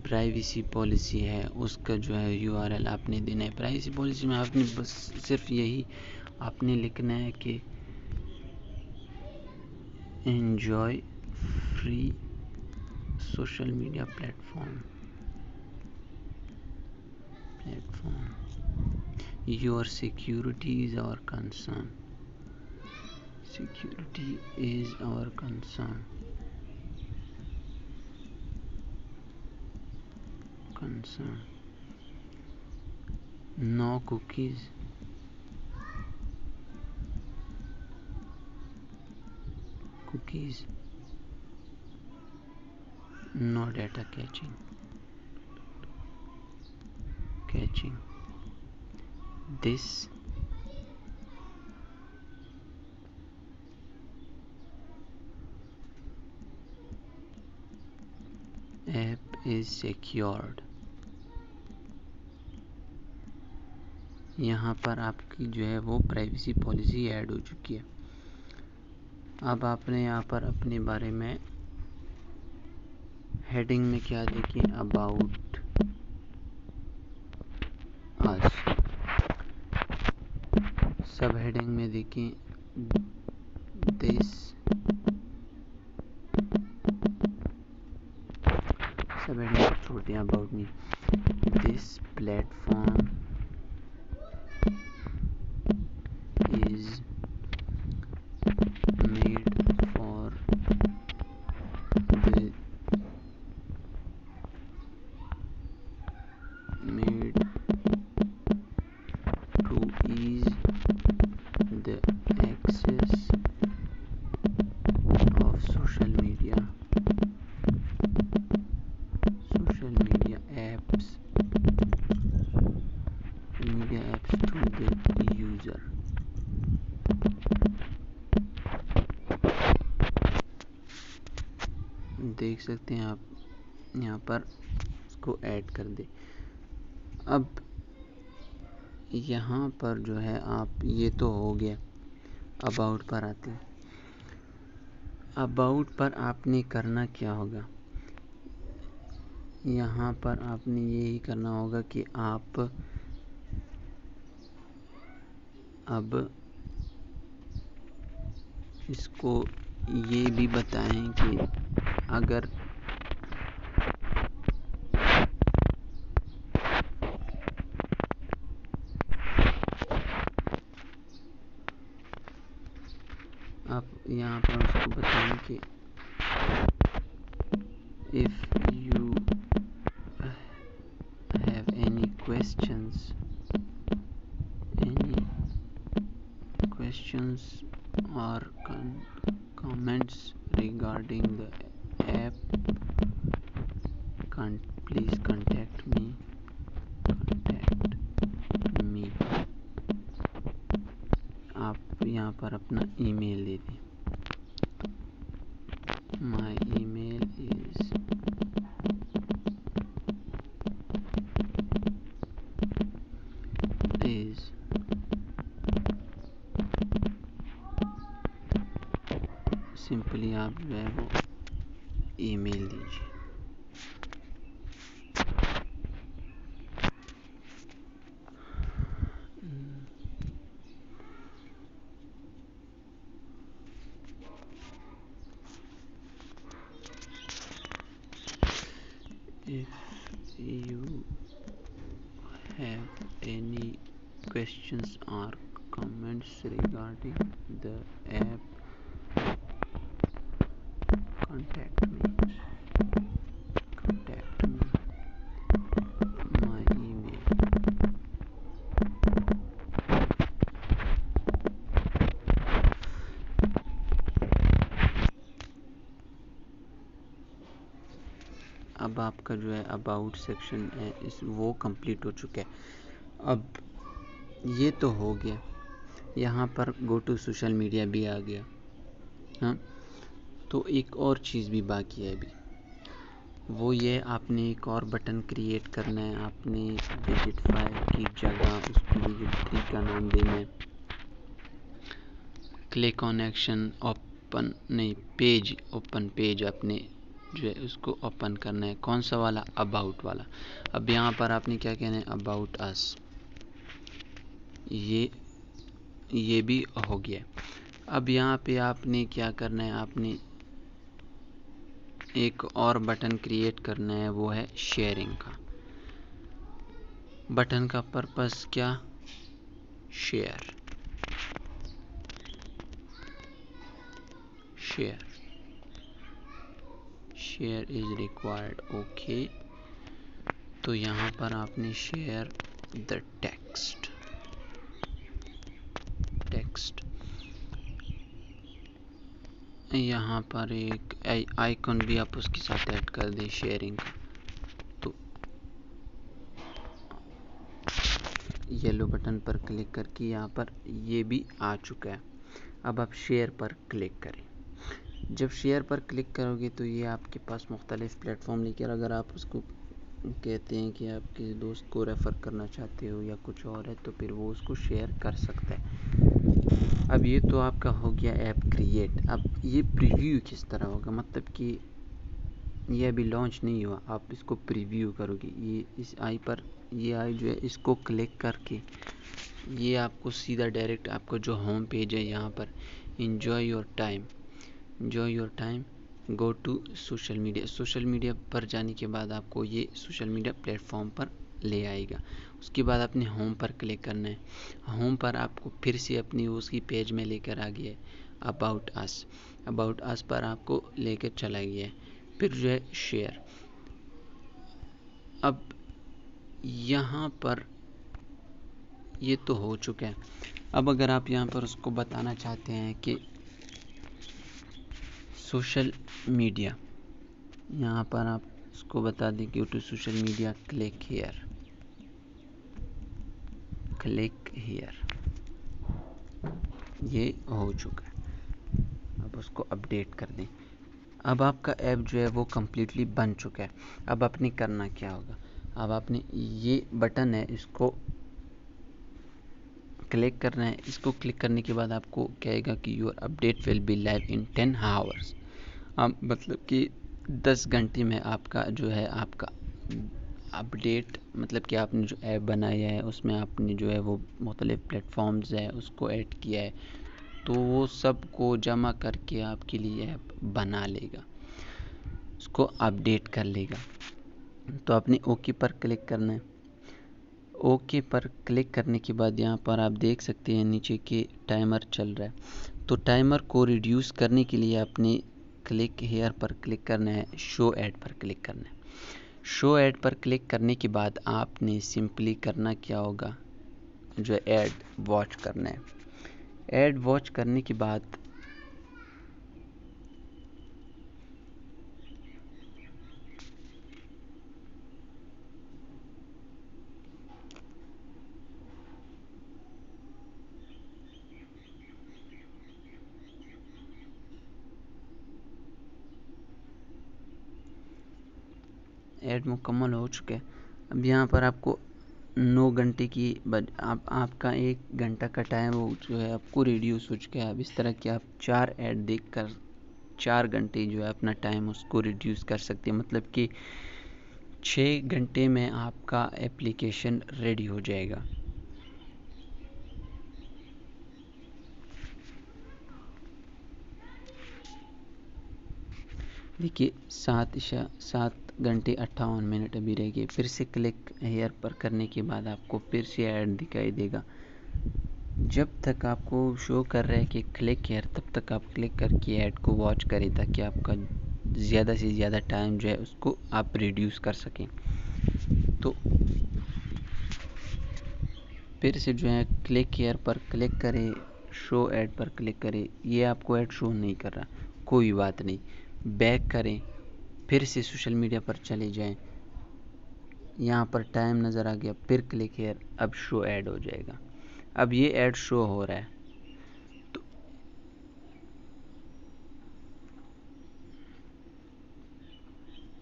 प्राइवेसी पॉलिसी है, उसका जो है यूआरएल आपने देना है। प्राइवेसी पॉलिसी में आपने बस सिर्फ यही आपने लिखना है कि enjoy free social media platform your security is our concern, security is our concern, no cookies, no data catching, this app is secured। यहाँ पर आपकी जो है वो प्राइवेसी पॉलिसी ऐड हो चुकी है। अब आपने यहाँ पर अपने बारे में हेडिंग में क्या देखिए, अबाउट अस। सब हेडिंग में देखिए दिस, सब हेडिंग छोड़ते हैं, about me, this platform is made for the made to ease the access of social media apps to the user। देख सकते हैं आप यहाँ पर इसको ऐड कर दे। अब यहाँ पर जो है आप, ये तो हो गया, अबाउट पर आते हैं। अबाउट पर आपने करना क्या होगा? यहाँ पर आपने यही करना होगा कि आप अब इसको ये भी बताएं कि अगर आप यहाँ पर उसको बताएं कि if you have any questions or comments regarding the app, please contact me। आप यहाँ पर अपना ईमेल दे दें। My email is सिंपली आप जो है वो ईमेल दीजिए। If you have any questions or comments regarding the app, contact me। My email आपका जो है अबाउट सेक्शन है वो कंप्लीट हो चुका है। अब ये तो हो गया, यहाँ पर गो टू सोशल मीडिया भी आ गया। हाँ, तो एक और चीज़ भी बाकी है अभी, वो ये आपने एक और बटन क्रिएट करना है। आपने विजिट 5 की जगह उसको विजिट 3 का नाम देना है। क्लिक ऑन एक्शन ओपन नहीं, पेज ओपन पेज आपने जो है उसको ओपन करना है। कौन सा वाला? अबाउट वाला। अब यहाँ पर आपने क्या कहना है? About us. ये भी हो गया। अब यहाँ पे आपने क्या करना है? आपने एक और बटन क्रिएट करना है, वो है शेयरिंग का। बटन का पर्पस क्या? Share is required. ओके, तो यहाँ पर आपने शेयर द टेक्स्ट यहाँ पर एक आइकन भी आप उसके साथ ऐड कर दें शेयरिंग का। तो येलो बटन पर क्लिक करके यहाँ पर ये भी आ चुका है। अब आप शेयर पर क्लिक करें। जब शेयर पर क्लिक करोगे तो ये आपके पास मुख्तलिफ प्लेटफॉर्म लेकर, अगर आप उसको कहते हैं कि आप किसी दोस्त को रेफ़र करना चाहते हो या कुछ और है, तो फिर वो उसको शेयर कर सकता है। अब ये तो आपका हो गया ऐप क्रिएट। अब ये प्रीव्यू किस तरह होगा? मतलब कि ये अभी लॉन्च नहीं हुआ, आप इसको प्रीव्यू करोगे। ये इस आई पर, ये आई जो है इसको क्लिक करके ये आपको सीधा डायरेक्ट आपका जो होम पेज है यहाँ पर enjoy your time go to social media पर जाने के बाद आपको ये सोशल मीडिया प्लेटफॉर्म पर ले आएगा। उसके बाद आपने होम पर क्लिक करना है। होम पर आपको फिर से अपनी उसकी पेज में लेकर आ गया है। अबाउट अस पर आपको लेकर चला गया है। फिर जो है शेयर। अब यहाँ पर ये तो हो चुका है। अब अगर आप यहाँ पर उसको बताना चाहते हैं कि सोशल मीडिया, यहाँ पर आप उसको बता दें कि to social media click here. ये हो चुका है। अब उसको अपडेट कर दें। अब आपका ऐप जो है वो कम्प्लीटली बन चुका है। अब आपने करना क्या होगा? अब आपने ये बटन है इसको क्लिक करना है। इसको क्लिक करने के बाद आपको कहेगा कि your update will be live in 10 hours. अब मतलब कि 10 घंटे में आपका जो है आपका अपडेट, मतलब कि आपने जो ऐप बनाया है उसमें आपने जो है वो मुख्तलिफ प्लेटफॉर्म्स है उसको ऐड किया है, तो वो सब को जमा करके आपके लिए ऐप बना लेगा, उसको अपडेट कर लेगा। तो आपने ओके पर क्लिक करना है। ओके पर क्लिक करने के बाद यहाँ पर आप देख सकते हैं नीचे के टाइमर चल रहा है। तो टाइमर को रिड्यूस करने के लिए आपने क्लिक हेयर पर क्लिक करना है, शो ऐड पर क्लिक करना है। शो ऐड पर क्लिक करने के बाद आपने सिंपली करना क्या होगा? जो ऐड वॉच करना है। ऐड वॉच करने के बाद ऐड मुकम्मल हो चुका है। अब यहाँ पर आपको 9 घंटे की आपका 1 घंटा का टाइम वो जो है आपको रिड्यूस हो चुका है। अब इस तरह के आप 4 ऐड देखकर 4 घंटे जो है अपना टाइम उसको रिड्यूस कर सकते हैं। मतलब कि 6 घंटे में आपका एप्लीकेशन रेडी हो जाएगा। देखिए 7 घंटे 58 मिनट अभी रह गए। फिर से क्लिक हेयर पर करने के बाद आपको फिर से ऐड दिखाई देगा। जब तक आपको शो कर रहा है कि क्लिक हेयर, तब तक आप क्लिक करके ऐड को वॉच करें ताकि आपका ज़्यादा से ज़्यादा टाइम जो है उसको आप रिड्यूस कर सकें। तो फिर से जो है क्लिक हेयर पर क्लिक करें, शो ऐड पर क्लिक करें। ये आपको ऐड शो नहीं कर रहा, कोई बात नहीं, बैक करें फिर से सोशल मीडिया पर चले जाएं, यहाँ पर टाइम नज़र आ गया, फिर क्लिक हियर, अब शो ऐड हो जाएगा। अब ये ऐड शो हो रहा है। तो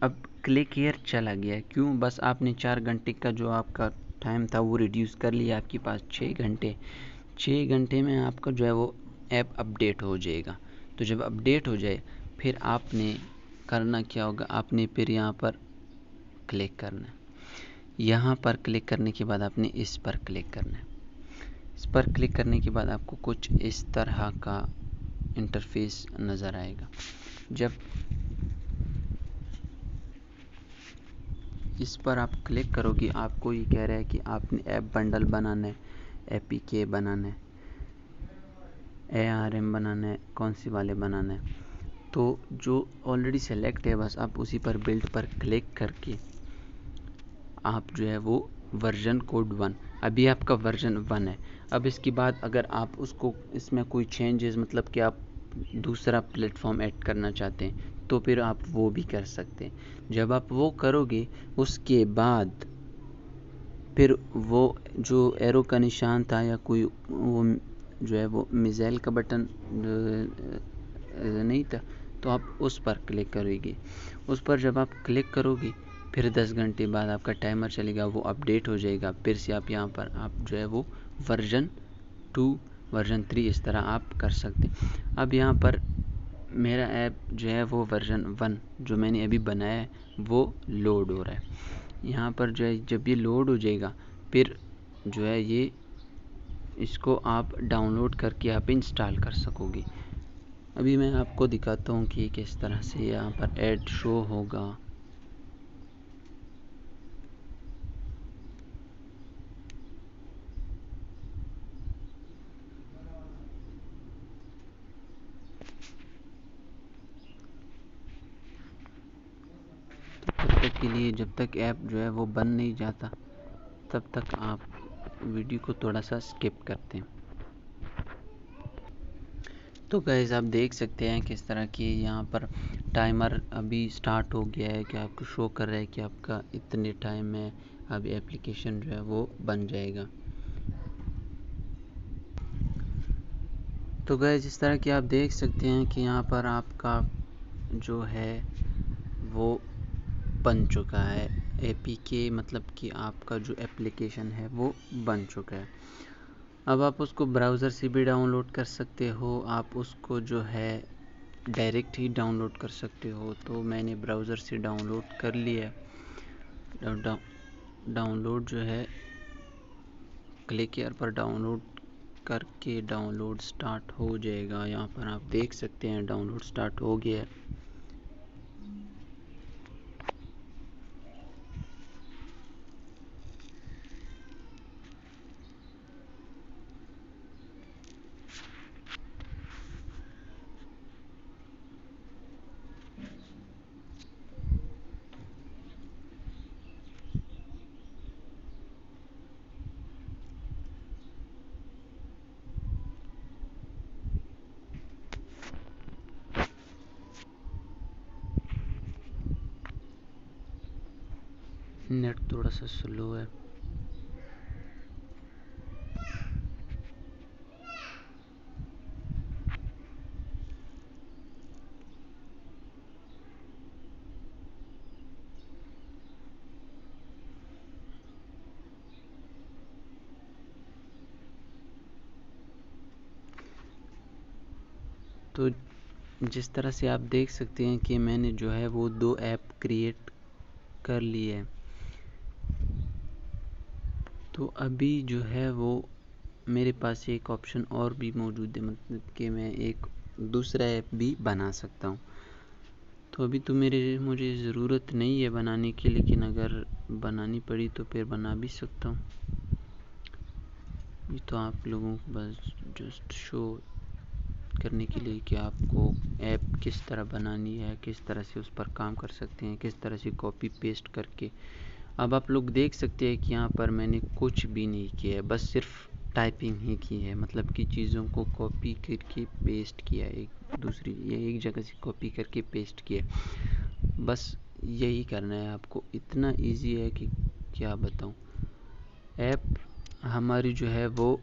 अब क्लिक हियर चला गया। क्यों? बस आपने 4 घंटे का जो आपका टाइम था वो रिड्यूस कर लिया, आपके पास 6 घंटे। 6 घंटे में आपका जो है वो ऐप अपडेट हो जाएगा। तो जब अपडेट हो जाए फिर आपने करना क्या होगा, आपने फिर यहाँ पर क्लिक करना है। यहाँ पर क्लिक करने के बाद आपने इस पर क्लिक करना है। इस पर क्लिक करने के बाद आपको कुछ इस तरह का इंटरफेस नज़र आएगा। जब इस पर आप क्लिक करोगे, आपको ये कह रहा है कि आपने ऐप बंडल बनाना है, एपीके बनाना है, ARM बनाना है, कौन सी वाले बनाना है। तो जो ऑलरेडी सेलेक्ट है बस आप उसी पर बिल्ड पर क्लिक करके आप जो है वो वर्जन कोड 1, अभी आपका वर्जन 1 है। अब इसके बाद अगर आप उसको इसमें कोई चेंजेस, मतलब कि आप दूसरा प्लेटफॉर्म ऐड करना चाहते हैं तो फिर आप वो भी कर सकते हैं। जब आप वो करोगे उसके बाद फिर वो जो एरो का निशान था या कोई वो जो है वो मिसाइल का बटन नहीं था, तो आप उस पर क्लिक करोगे। उस पर जब आप क्लिक करोगे फिर 10 घंटे बाद आपका टाइमर चलेगा, वो अपडेट हो जाएगा। फिर से आप यहाँ पर आप जो है वो वर्जन 2, वर्जन 3 इस तरह आप कर सकते हैं। अब यहाँ पर मेरा ऐप जो है वो वर्जन 1 जो मैंने अभी बनाया है वो लोड हो रहा है। यहाँ पर जो है जब ये लोड हो जाएगा फिर जो है ये इसको आप डाउनलोड करके आप इंस्टॉल कर सकोगे। अभी मैं आपको दिखाता हूँ कि किस तरह से यहाँ पर ऐड शो होगा। तब तक के लिए, जब तक ऐप जो है वो बन नहीं जाता तब तक आप वीडियो को थोड़ा सा स्किप करते हैं। तो गाइस आप देख सकते हैं किस तरह की यहाँ पर टाइमर अभी स्टार्ट हो गया है कि आपको शो कर रहा है कि आपका इतने टाइम में अब एप्लीकेशन जो है वो बन जाएगा। तो गाइस जिस तरह कि आप देख सकते हैं कि यहाँ पर आपका जो है वो बन चुका है एपीके, मतलब कि आपका जो एप्लीकेशन है वो बन चुका है। अब आप उसको ब्राउज़र से भी डाउनलोड कर सकते हो, आप उसको जो है डायरेक्ट ही डाउनलोड कर सकते हो। तो मैंने ब्राउज़र से डाउनलोड कर लिया। डाउनलोड जो है क्लिक हियर पर डाउनलोड करके डाउनलोड स्टार्ट हो जाएगा। यहाँ पर आप देख सकते हैं डाउनलोड स्टार्ट हो गया है। नेट थोड़ा सा स्लो है। तो जिस तरह से आप देख सकते हैं कि मैंने जो है वो 2 ऐप क्रिएट कर लिए हैं। तो अभी जो है वो मेरे पास एक ऑप्शन और भी मौजूद है, मतलब कि मैं एक दूसरा ऐप भी बना सकता हूँ। तो अभी तो मुझे ज़रूरत नहीं है बनाने की, लेकिन अगर बनानी पड़ी तो फिर बना भी सकता हूँ। ये तो आप लोगों को बस जस्ट शो करने के लिए कि आपको ऐप किस तरह बनानी है, किस तरह से उस पर काम कर सकते हैं, किस तरह से कॉपी पेस्ट करके। अब आप लोग देख सकते हैं कि यहाँ पर मैंने कुछ भी नहीं किया है, बस सिर्फ टाइपिंग ही की है, मतलब कि चीज़ों को कॉपी करके पेस्ट किया, एक दूसरी या एक जगह से कॉपी करके पेस्ट किया। बस यही करना है आपको, इतना इजी है कि क्या बताऊं। ऐप हमारी जो है वो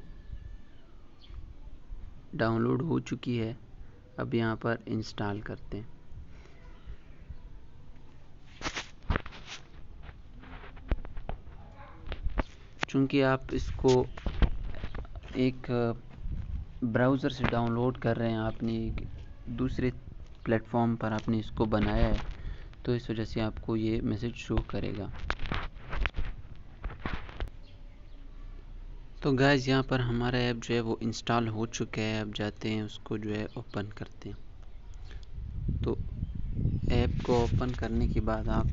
डाउनलोड हो चुकी है, अब यहाँ पर इंस्टॉल करते हैं। चूँकि आप इसको एक ब्राउज़र से डाउनलोड कर रहे हैं, आपने एक दूसरे प्लेटफॉर्म पर आपने इसको बनाया है, तो इस वजह से आपको ये मैसेज शो करेगा। तो गाइस यहाँ पर हमारा ऐप जो है वो इंस्टॉल हो चुका है। अब जाते हैं उसको जो है ओपन करते हैं। तो ऐप को ओपन करने के बाद आप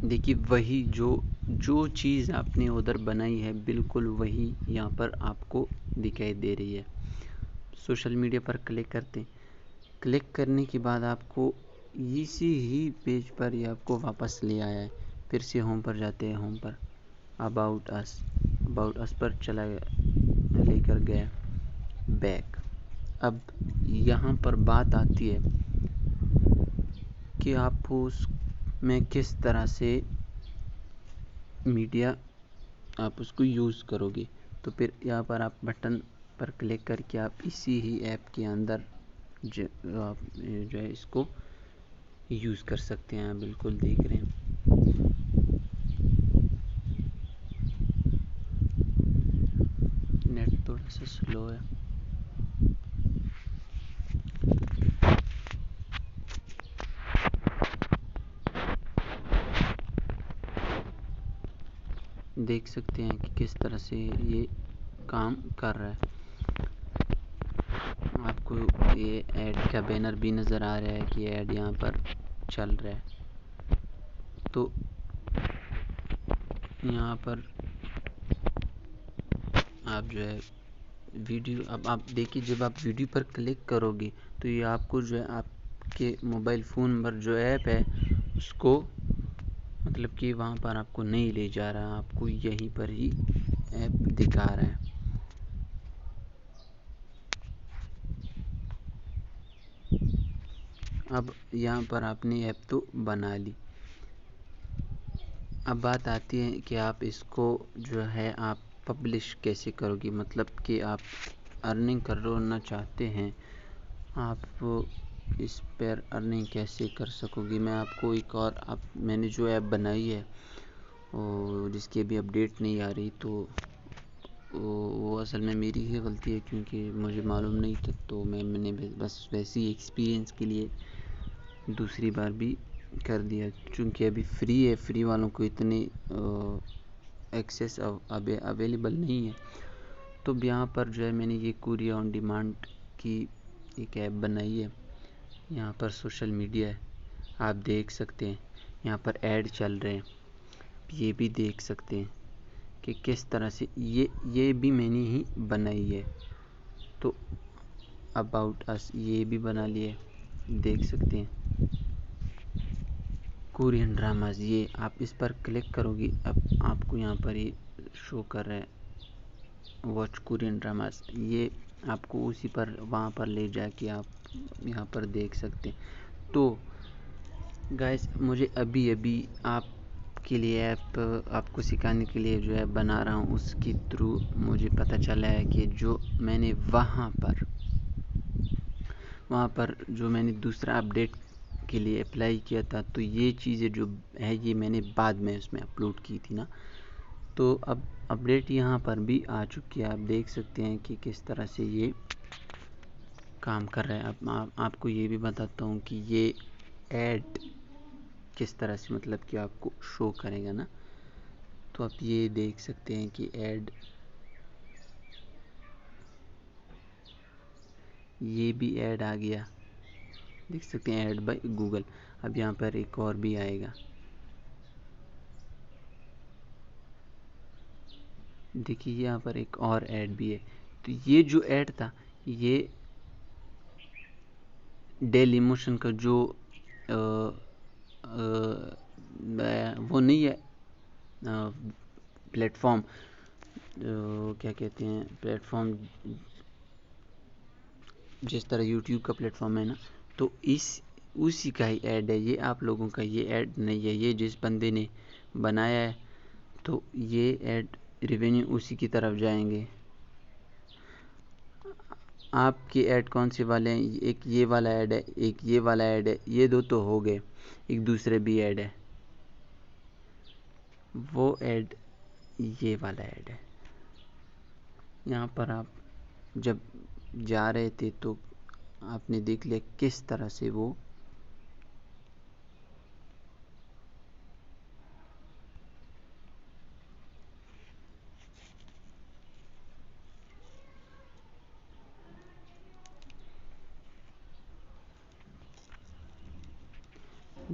देखिए वही जो चीज़ आपने उधर बनाई है बिल्कुल वही यहाँ पर आपको दिखाई दे रही है। सोशल मीडिया पर क्लिक करते हैं। क्लिक करने के बाद आपको इसी ही पेज पर ही आपको वापस ले आया है। फिर से होम पर जाते हैं। होम पर अबाउट अस पर चला गया, लेकर गया बैक। अब यहाँ पर बात आती है कि आप उसमें किस तरह से मीडिया आप उसको यूज़ करोगे। तो फिर यहाँ पर आप बटन पर क्लिक करके आप इसी ही ऐप के अंदर आप जो है इसको यूज़ कर सकते हैं। आप बिल्कुल देख रहे हैं। नेट थोड़ा सा स्लो है। देख सकते हैं कि किस तरह से ये काम कर रहा है। आपको ये ऐड का बैनर भी नज़र आ रहा है कि ऐड यहाँ पर चल रहा है। तो यहाँ पर आप जो है वीडियो, अब आप देखिए जब आप वीडियो पर क्लिक करोगे तो ये आपको जो है आपके मोबाइल फ़ोन पर जो ऐप है उसको मतलब कि वहाँ पर आपको नहीं ले जा रहा, आपको यहीं पर ही ऐप दिखा रहा है। अब यहाँ पर आपने ऐप तो बना ली। अब बात आती है कि आप इसको जो है आप पब्लिश कैसे करोगे, मतलब कि आप अर्निंग करना चाहते हैं, आप इस पर अर्निंग कैसे कर सकोगे। मैं आपको एक और मैंने जो ऐप बनाई है और जिसकी अभी अपडेट नहीं आ रही, तो वो असल में मेरी ही गलती है क्योंकि मुझे मालूम नहीं था। तो मैंने बस वैसे ही एक्सपीरियंस के लिए दूसरी बार भी कर दिया। चूँकि अभी फ्री है, फ्री वालों को इतने एक्सेस अवेलेबल नहीं है। तो यहाँ पर जो है मैंने ये कुरियर ऑन डिमांड की एक ऐप बनाई है। यहाँ पर सोशल मीडिया है, आप देख सकते हैं यहाँ पर ऐड चल रहे हैं। ये भी देख सकते हैं कि किस तरह से ये भी मैंने ही बनाई है। तो अबाउट अस ये भी बना लिए, देख सकते हैं। कोरियन ड्रामाज, ये आप इस पर क्लिक करोगे, अब आपको यहाँ पर ये शो कर रहा है वॉच कोरियन ड्रामाज। ये आपको उसी पर वहाँ पर ले जाके आप यहाँ पर देख सकते हैं। तो गाइस मुझे अभी आपके लिए ऐप आपको सिखाने के लिए जो है बना रहा हूँ, उसके थ्रू मुझे पता चला है कि जो मैंने वहाँ पर जो मैंने दूसरा अपडेट के लिए अप्लाई किया था, तो ये चीज़ें जो है ये मैंने बाद में उसमें अपलोड की थी ना। तो अब अपडेट यहाँ पर भी आ चुकी है। आप देख सकते हैं कि किस तरह से ये काम कर रहा है। अब आपको ये भी बताता हूँ कि ये ऐड किस तरह से मतलब कि आपको शो करेगा ना। तो आप ये देख सकते हैं कि ऐड, ये भी ऐड आ गया, देख सकते हैं ऐड बाय गूगल। अब यहाँ पर एक और भी आएगा, देखिए यहाँ पर एक और ऐड भी है। तो ये जो ऐड था ये डेली मोशन का जो वो नहीं है प्लेटफॉर्म, क्या कहते हैं प्लेटफॉर्म, जिस तरह यूट्यूब का प्लेटफॉर्म है ना, तो उसी का ही ऐड है ये, आप लोगों का ये ऐड नहीं है, ये जिस बंदे ने बनाया है तो ये ऐड रेवेन्यू उसी की तरफ जाएंगे। आपके ऐड कौन से वाले हैं? एक ये वाला ऐड है, एक ये वाला ऐड है, ये दो तो हो गए, एक दूसरे भी ऐड है, वो ऐड ये वाला ऐड है। यहाँ पर आप जब जा रहे थे तो आपने देख लिया किस तरह से वो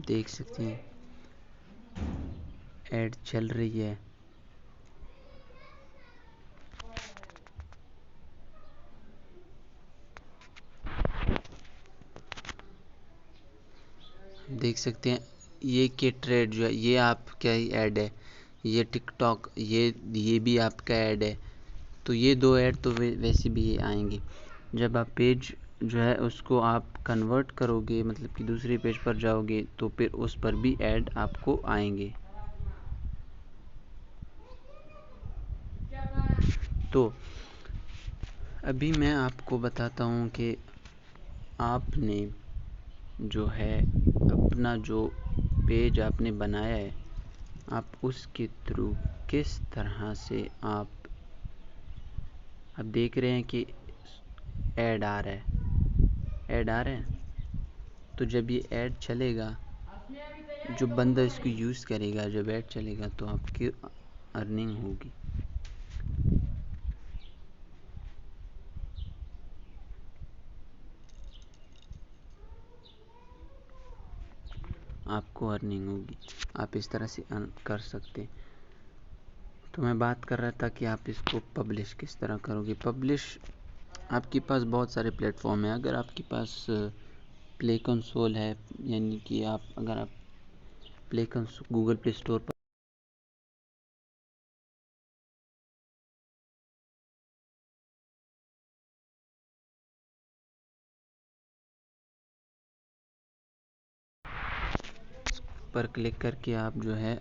देख सकते हैं ऐड चल रही है। देख सकते हैं ये के ट्रेड जो है ये आपका ही ऐड है, ये टिकटॉक ये भी आपका ऐड है। तो ये दो ऐड तो वैसे भी आएंगे। जब आप पेज जो है उसको आप कन्वर्ट करोगे, मतलब कि दूसरे पेज पर जाओगे, तो फिर उस पर भी ऐड आपको आएंगे। तो अभी मैं आपको बताता हूँ कि आपने जो है अपना जो पेज आपने बनाया है, आप उसके थ्रू किस तरह से आप अब देख रहे हैं कि ऐड आ रहा है, ऐड आ रहा है। तो जब ये ऐड चलेगा, जो बंदा इसको यूज़ करेगा, जब ऐड चलेगा तो आपकी अर्निंग होगी। आपको अर्निंग होगी, आप इस तरह से अर्न कर सकते हैं। तो मैं बात कर रहा था कि आप इसको पब्लिश किस तरह करोगे। पब्लिश आपके पास बहुत सारे प्लेटफॉर्म हैं। अगर आपके पास प्ले कंसोल है, यानी कि अगर आप play console Google play store पर क्लिक करके आप जो है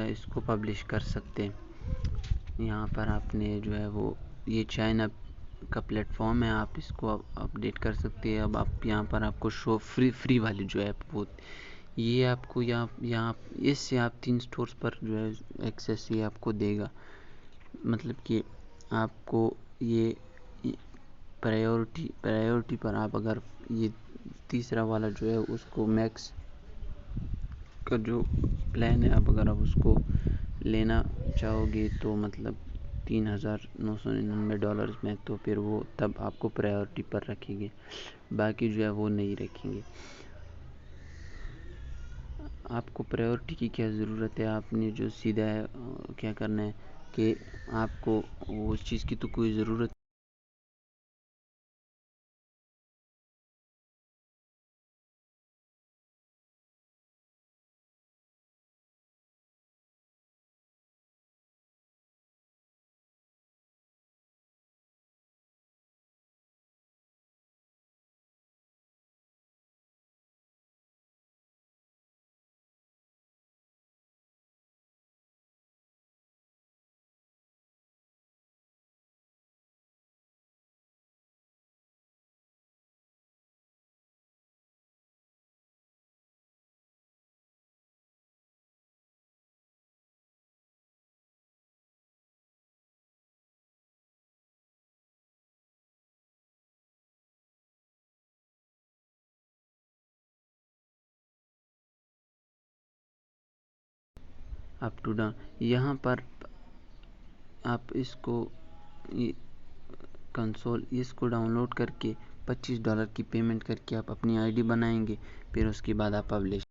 इसको पब्लिश कर सकते हैं। यहाँ पर आपने जो है वो ये चाइना का प्लेटफॉर्म है, आप इसको अपडेट कर सकते हैं। अब आप यहाँ पर आपको शो फ्री वाली जो ऐप वो ये आपको यहाँ इससे आप 3 स्टोर्स पर जो है एक्सेस ये आपको देगा। मतलब कि आपको ये प्रायोरिटी पर आप अगर ये तीसरा वाला जो है उसको मैक्स का जो प्लान है, अगर आप उसको लेना चाहोगे तो मतलब $3,999 में, तो फिर वो तब आपको प्रायोरिटी पर रखेंगे, बाकी जो है वो नहीं रखेंगे। आपको प्रायोरिटी की क्या ज़रूरत है? आपने जो सीधा है क्या करना है कि आपको उस चीज़ की तो कोई ज़रूरत अप टू डाउन। यहाँ पर आप इसको कंसोल इसको डाउनलोड करके $25 की पेमेंट करके आप अपनी आईडी बनाएंगे, फिर उसके बाद आप पब्लिश